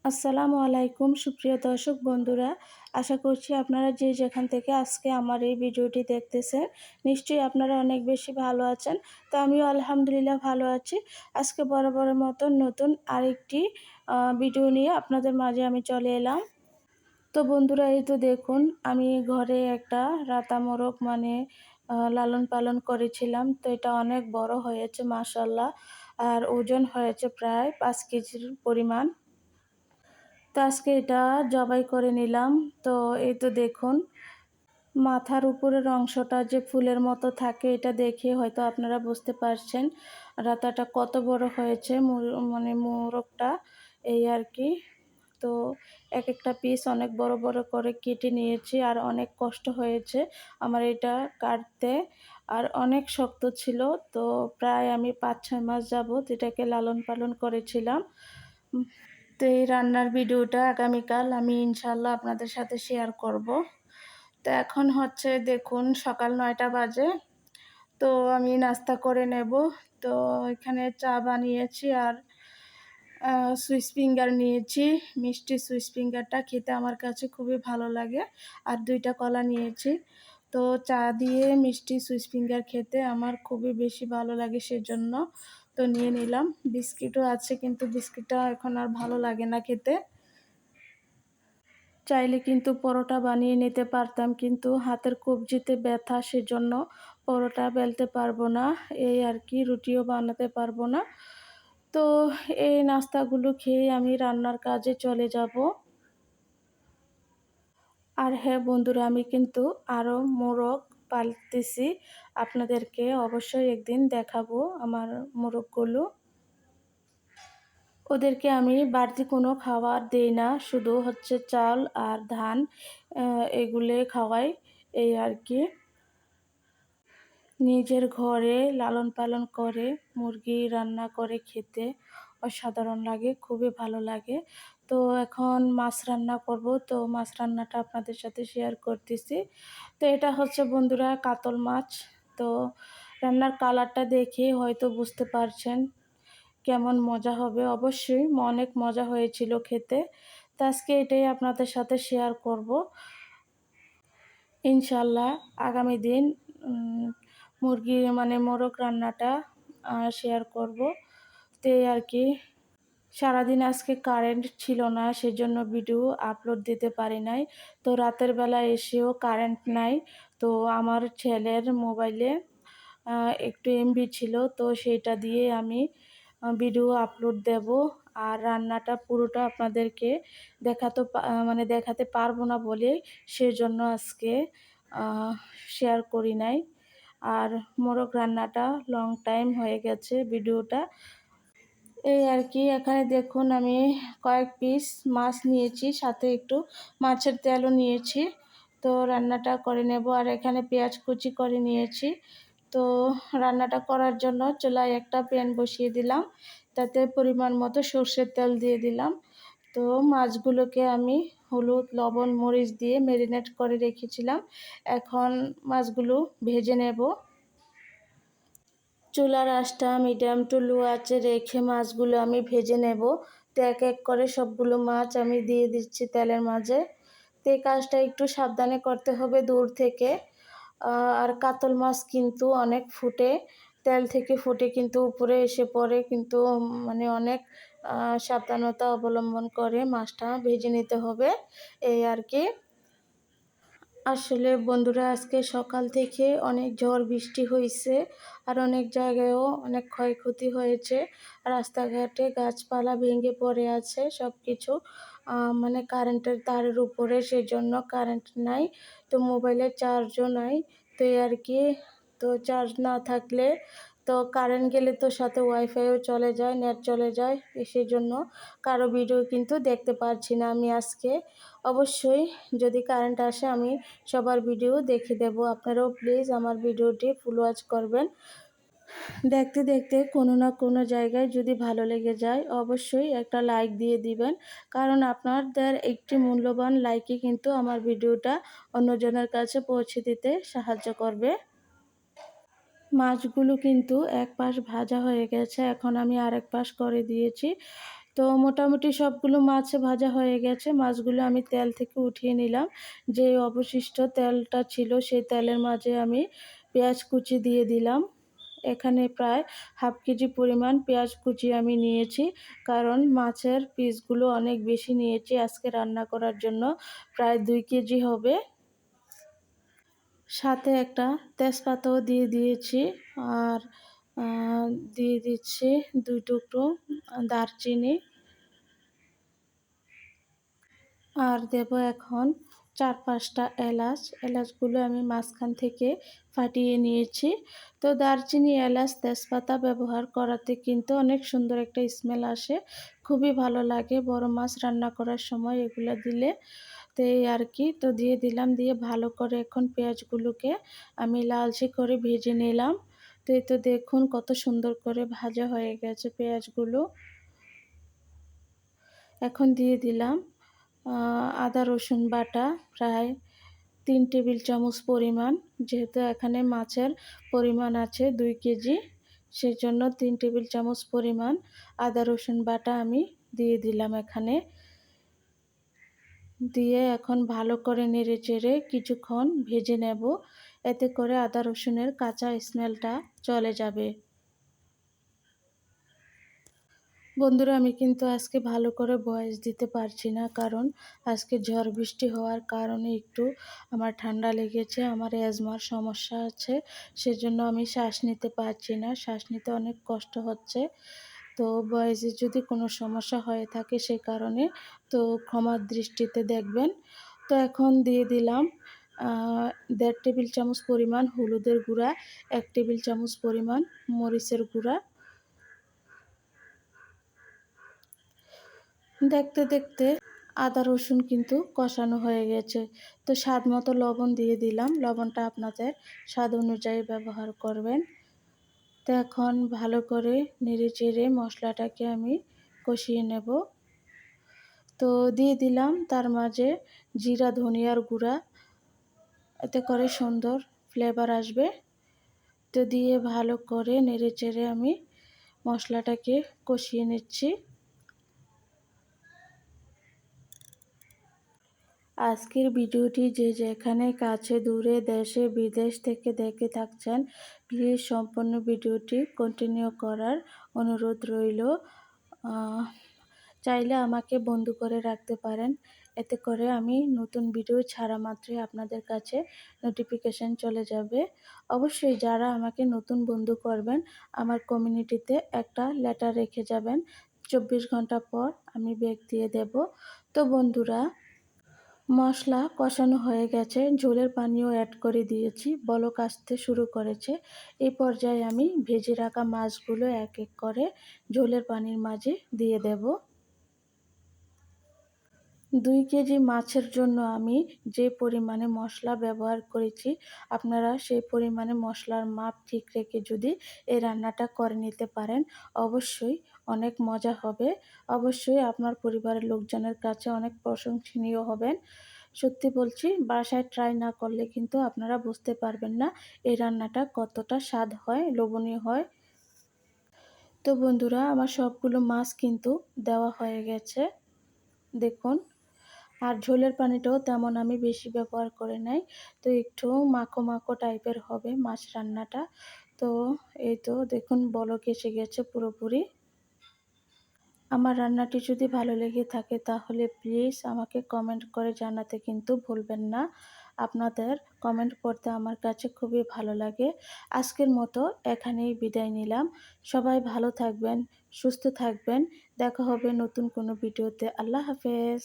আসসালামু আলাইকুম সুপ্রিয় দর্শক বন্ধুরা। আশা করছি আপনারা যে যেখান থেকে আজকে আমার এই ভিডিওটি দেখতেছেন, নিশ্চয়ই আপনারা অনেক বেশি ভালো আছেন। তো আমিও আলহামদুলিল্লাহ ভালো আছি। আজকে বরাবরের মতো নতুন আরেকটি ভিডিও নিয়ে আপনাদের মাঝে আমি চলে এলাম। তো বন্ধুরা এই তো দেখুন, আমি ঘরে একটা রাতা মোরগ লালন পালন করেছিলাম। তো এটা অনেক বড় হয়েছে মাশাআল্লাহ। আর ওজন হয়েছে প্রায় ৫ কেজির পরিমাণ। তো আজকে এটা জবাই করে নিলাম। তো এই তো দেখুন, মাথার উপরের অংশটা যে ফুলের মতো থাকে এটা দেখে হয়তো আপনারা বুঝতে পারছেন রাতাটা কত বড় হয়েছে, মোরগটা এই আর কি। তো একটা পিস অনেক বড় বড় করে কেটে নিয়েছি, আর অনেক কষ্ট হয়েছে আমার এটা কাটতে, আর অনেক শক্ত ছিল। তো প্রায় আমি ৫-৬ মাস যাবত এটাকে লালন পালন করেছিলাম। তো এই রান্নার ভিডিওটা আগামীকাল আমি ইনশাল্লাহ আপনাদের সাথে শেয়ার করব। তো এখন হচ্ছে দেখুন সকাল ৯টা বাজে। তো আমি নাস্তা করে নেব। তো এখানে চা বানিয়েছি, আর সুইস ফিঙ্গার নিয়েছি। মিষ্টি সুইস ফিঙ্গারটা খেতে আমার কাছে খুবই ভালো লাগে। আর ২টা কলা নিয়েছি। তো চা দিয়ে মিষ্টি সুইস ফিঙ্গার খেতে আমার খুবই বেশি ভালো লাগে, সেজন্য তো নিয়ে নিলাম। বিস্কিটও আছে, কিন্তু বিস্কিটটা এখন আর ভালো লাগে না খেতে। চাইলে কিন্তু পরোটা বানিয়ে নিতে পারতাম, কিন্তু হাতের কবজিতে ব্যথা, সেজন্য পরোটা বেলতে পারবো না। এই আর কি, রুটিও বানাতে পারবো না। তো এই নাস্তাগুলো খেয়ে আমি রান্নার কাজে চলে যাব। আর হ্যাঁ বন্ধুরা, আমি কিন্তু আরও মোরগ পালতেছি। আপনাদেরকে অবশ্যই একদিন দেখাবো আমার মোরগগুলো। ওদেরকে আমি বাড়তি কোনো খাবার দেই না, শুধু হচ্ছে চাল আর ধান এগুলো খাওয়াই, এই আর কি। নিজের ঘরে লালন পালন করে মুরগি রান্না করে খেতে অসাধারণ লাগে, খুবই ভালো লাগে। তো এখন মাছ রান্না করব। তো মাছ রান্নাটা আপনাদের সাথে শেয়ার করতেছি। তো এটা হচ্ছে বন্ধুরা কাতল মাছ। তো রান্নার কালারটা দেখে হয়তো বুঝতে পারছেন কেমন মজা হবে। অবশ্যই অনেক মজা হয়েছিল খেতে। তো আজকে এটাই আপনাদের সাথে শেয়ার করব। ইনশাল্লাহ আগামী দিন মোরগ রান্নাটা শেয়ার করব। তো এই আর কি। সারাদিন আজকে কারেন্ট ছিল না, সেজন্য ভিডিও আপলোড দিতে পারি নাই। তো রাতের বেলা এসেও কারেন্ট নাই। তো আমার ছেলের মোবাইলে একটু এমবি ছিল, তো সেইটা দিয়ে আমি ভিডিও আপলোড দেব। আর রান্নাটা পুরোটা আপনাদেরকে দেখাতে পারবো না বলে সেজন্য আজকে শেয়ার করি নাই। আর মোরগ রান্নাটা লং টাইম হয়ে গেছে ভিডিওটা, এই আর কি। এখানে দেখুন আমি কয়েক পিস মাছ নিয়েছি, সাথে একটু মাছের তেলও নিয়েছি। তো রান্নাটা করে নেব। আর এখানে পেঁয়াজ কুচি করে নিয়েছি। তো রান্নাটা করার জন্য চুলায় একটা প্যান বসিয়ে দিলাম, তাতে পরিমাণ মতো সর্ষের তেল দিয়ে দিলাম। তো মাছগুলোকে আমি হলুদ লবণ মরিচ দিয়ে ম্যারিনেট করে রেখেছিলাম। এখন মাছগুলো ভেজে নেব। চুলার আঁচটা মিডিয়াম টু লো আঁচে রেখে মাছগুলো আমি ভেজে নেব। তো এক এক করে সবগুলো মাছ আমি দিয়ে দিচ্ছি তেলের মাঝে। তো এই কাজটা একটু সাবধানে করতে হবে দূর থেকে। আর কাতল মাছ কিন্তু অনেক ফুটে, তেল থেকে ফুটে কিন্তু উপরে এসে পড়ে, কিন্তু অনেক সাবধানতা অবলম্বন করে মাছটা ভেজে নিতে হবে, এই আর কি। আসলে বন্ধুরা আজকে সকাল থেকে অনেক ঝড় বৃষ্টি হয়েছে, আর অনেক জায়গায়ও অনেক ক্ষয়ক্ষতি হয়েছে। রাস্তাঘাটে গাছপালা ভেঙে পড়ে আছে সব কিছু, কারেন্টের তারের উপরে, সেজন্য কারেন্ট নাই। তো মোবাইলে চার্জও নাই, তো এই আর কি। তো চার্জ না থাকলে তো কারেন্ট গেলে তো সাথে ওয়াইফাইও চলে যায়, নেট চলে যায়, সেই জন্য কারো ভিডিও কিন্তু দেখতে পারছি না আমি আজকে। অবশ্যই যদি কারেন্ট আসে আমি সবার ভিডিও দেখে দেব। আপনারাও প্লিজ আমার ভিডিওটি ফুল ওয়াচ করবেন। দেখতে দেখতে কোনো না কোনো জায়গায় যদি ভালো লেগে যায় অবশ্যই একটা লাইক দিয়ে দিবেন, কারণ আপনাদের একটি মূল্যবান লাইকই কিন্তু আমার ভিডিওটা অন্যজনের কাছে পৌঁছে দিতে সাহায্য করবে। মাছগুলো কিন্তু এক পাশ ভাজা হয়ে গেছে, এখন আমি আরেক পাশ করে দিয়েছি। তো মোটামুটি সবগুলো মাছ ভাজা হয়ে গেছে। মাছগুলো আমি তেল থেকে উঠিয়ে নিলাম। যে অবশিষ্ট তেলটা ছিল সেই তেলের মাঝে আমি পেঁয়াজ কুচি দিয়ে দিলাম। এখানে প্রায় হাফ কেজি পরিমাণ পেঁয়াজ কুচি আমি নিয়েছি। কারণ মাছের পিসগুলো অনেক বেশি নিয়েছি আজকে রান্না করার জন্য। প্রায় ২ কেজি হবে। সাথে একটা তেজপাতাও দিয়ে দিয়েছি। আর আ দিয়ে দিচ্ছি ২ টুকরো দারচিনি। আর দেব এখন ৪-৫ টা এলাচ। এলাচগুলো আমি মাঝখান থেকে ফাটিয়ে নিয়েছি। তো দারচিনি, এলাচ, তেজপাতা ব্যবহার করাতে কিন্তু অনেক সুন্দর একটা স্মেল আসে। খুবই ভালো লাগে বড় মাছ রান্না করার সময় এগুলো দিলে। তো এই আর কি। তো দিয়ে দিলাম, দিয়ে ভালো করে এখন পেঁয়াজগুলোকে আমি লালচে করে ভেজে নিলাম। তো এই তো দেখুন কত সুন্দর করে ভাজা হয়ে গেছে পেঁয়াজগুলো। এখন দিয়ে দিলাম আ আদা রসুন বাটা প্রায় ৩ টেবিল চামচ পরিমাণ। যেহেতু এখানে মাছের পরিমাণ আছে ২ কেজি, সেজন্য ৩ টেবিল চামচ পরিমাণ আদা রসুন বাটা আমি দিয়ে দিলাম এখানে। দিয়ে এখন ভালো করে নেড়েচেড়ে কিছুক্ষণ ভেজে নেব। এতে করে আদা রসুনের কাঁচা স্মেলটা চলে যাবে। বন্ধুরা, আমি কিন্তু আজকে ভালো করে ভয়েস দিতে পারছি না, কারণ আজকে ঝড় বৃষ্টি হওয়ার কারণে একটু আমার ঠান্ডা লেগেছে, আমার অ্যাজমার সমস্যা আছে, সেজন্য আমি শ্বাস নিতে পারছি না, শ্বাস নিতে অনেক কষ্ট হচ্ছে। তো ভয়েসে যদি কোনো সমস্যা হয়ে থাকে সে কারণে, তো ক্ষমার দৃষ্টিতে দেখবেন। তো এখন দিয়ে দিলাম ১.৫ টেবিল চামচ পরিমাণ হলুদের গুঁড়া, ১ টেবিল চামচ পরিমাণ মরিচের গুঁড়া। দেখতে দেখতে আদা রসুন কিন্তু কষানো হয়ে গেছে। তো স্বাদ মতো লবণ দিয়ে দিলাম। লবণটা আপনাদের স্বাদ অনুযায়ী ব্যবহার করবেন। তো এখন ভালো করে নেড়েচেড়ে মশলাটাকে আমি কষিয়ে নেব। তো দিয়ে দিলাম তার মাঝে জিরা ধনিয়ার গুঁড়া, এতে করে সুন্দর ফ্লেভার আসবে। তো দিয়ে ভালো করে নেড়েচেড়ে আমি মশলাটাকে কষিয়ে নিচ্ছি। আজকের ভিডিওটি যে যেখানে কাছে দূরে দেশে বিদেশ থেকে দেখে থাকছেন, প্লিজ সম্পূর্ণ ভিডিওটি কন্টিনিউ করার অনুরোধ রইল। চাইলে আমাকে বন্ধু করে রাখতে পারেন। এতে করে আমি নতুন ভিডিও ছাড়া মাত্রই আপনাদের কাছে নোটিফিকেশন চলে যাবে। অবশ্যই যারা আমাকে নতুন বন্ধু করবেন, আমার কমিউনিটিতে একটা লেটার রেখে যাবেন। ২৪ ঘন্টা পর আমি ব্যাক দিয়ে দেব। তো বন্ধুরা, মশলা কষানো হয়ে গেছে, ঝোলের পানিও অ্যাড করে দিয়েছি, বলক আসতে শুরু করেছে। এই পর্যায়ে আমি ভেজে রাখা মাছগুলো এক এক করে ঝোলের পানির মাঝে দিয়ে দেব। ২ কেজি মাছের জন্য আমি যে পরিমাণে মশলা ব্যবহার করেছি, আপনারা সেই পরিমাণে মশলার মাপ ঠিক রেখে যদি এই রান্নাটা করে নিতে পারেন, অবশ্যই অনেক মজা হবে। অবশ্যই আপনার পরিবারের লোকজনের কাছে অনেক প্রশংসনীয় হবেন। সত্যি বলছি, বাসায় ট্রাই না করলে কিন্তু আপনারা বুঝতে পারবেন না এই রান্নাটা কতটা স্বাদ হয়, লোভনীয় হয়। তো বন্ধুরা, আমার সবগুলো মাছ কিন্তু দেওয়া হয়ে গেছে, দেখুন। আর ঝোলের পানিটাও তেমন আমি বেশি ব্যবহার করে নাই। তো একটু মাখো, মাখো টাইপের হবে মাছ রান্নাটা। তো এই তো দেখুন বলক এসে গেছে পুরোপুরি। আমার রান্নাটি যদি ভালো লেগে থাকে তাহলে প্লিজ আমাকে কমেন্ট করে জানাতে কিন্তু ভুলবেন না। আপনাদের কমেন্ট পড়তে আমার কাছে খুবই ভালো লাগে। আজকের মতো এখানেই বিদায় নিলাম। সবাই ভালো থাকবেন, সুস্থ থাকবেন। দেখা হবে নতুন কোনো ভিডিওতে। আল্লাহ হাফেজ।